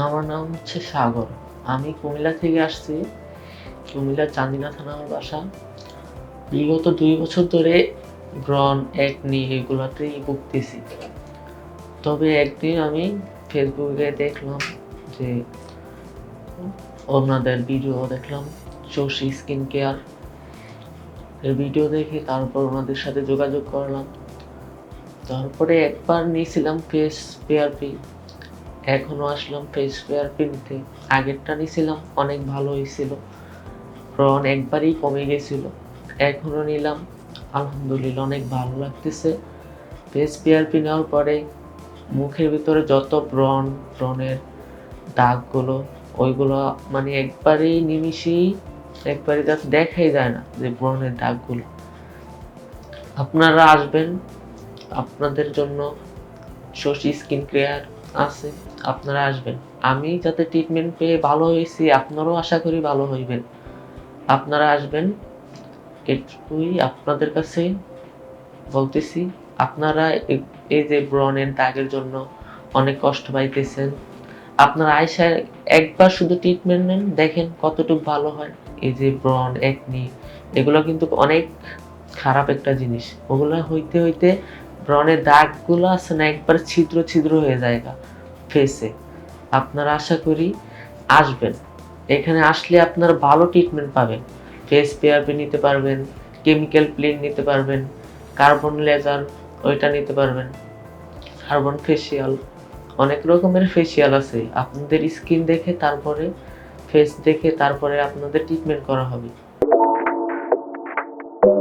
আমার নাম হচ্ছে সাগর। আমি কুমিল্লা থেকে আসছি। কুমিল্লার চান্দিনা থানা আমার বাসা। বিগত ২ বছর ধরে ব্রণ, একনি এগুলাতেই ভুগতেছি। তবে একদিন আমি ফেসবুকে দেখলাম যে ওনাদের ভিডিও দেখলাম, চোষী স্কিন কেয়ার এর ভিডিও দেখে তারপর ওনাদের সাথে যোগাযোগ করলাম। তারপরে একবার নিয়েছিলাম ফেস থেরাপি, এখনো আসলাম ফেস থেরাপি নিতে। আগেরটা নিয়েছিলাম, অনেক ভালো হয়েছিল, ব্রণ একবারেই কমে গেছিল। এখনো নিলাম, আলহামদুলিল্লাহ অনেক ভালো লাগতেছে। ফেস থেরাপি নেওয়ার পরে মুখের ভিতরে যত ব্রণের দাগগুলো, ওইগুলো মানে একবারেই নিমিষেই, একবারে জাস্ট দেখাই যায় না যে ব্রণের দাগগুলো। আপনারা আসবেন, আপনাদের জন্য শশী স্কিন কেয়ার আছে, আপনারা আসবেন। আমি যাতে ট্রিটমেন্ট পেয়ে ভালো হয়েছি, আপনারাও আশা করি ভালো হইবেন। আপনারা আসবেন, এটুকুই আপনাদের কাছে বলতেছি। আপনারা এই যে ব্রণের দাগের জন্য অনেক কষ্ট পাইতেছেন, আপনারা আয়সা একবার শুধু ট্রিটমেন্ট নেন, দেখেন কতটুকু ভালো হয়। এই যে ব্রণ, একনি এগুলো কিন্তু অনেক খারাপ একটা জিনিস। ওগুলো হইতে হইতে ব্রণের দাগগুলো আছে না, একবার ছিদ্র ছিদ্র হয়ে যায় ফেসে। আপনারা আশা করি আসবেন। এখানে আসলে আপনারা ভালো ট্রিটমেন্ট পাবেন। ফেস থেরাপি নিতে পারবেন, কেমিক্যাল প্লিন নিতে পারবেন, কার্বন লেজার ওইটা নিতে পারবেন, কার্বন ফেসিয়াল, অনেক রকমের ফেসিয়াল আছে। আপনাদের স্কিন দেখে তারপরে, ফেস দেখে তারপরে আপনাদের ট্রিটমেন্ট করা হবে।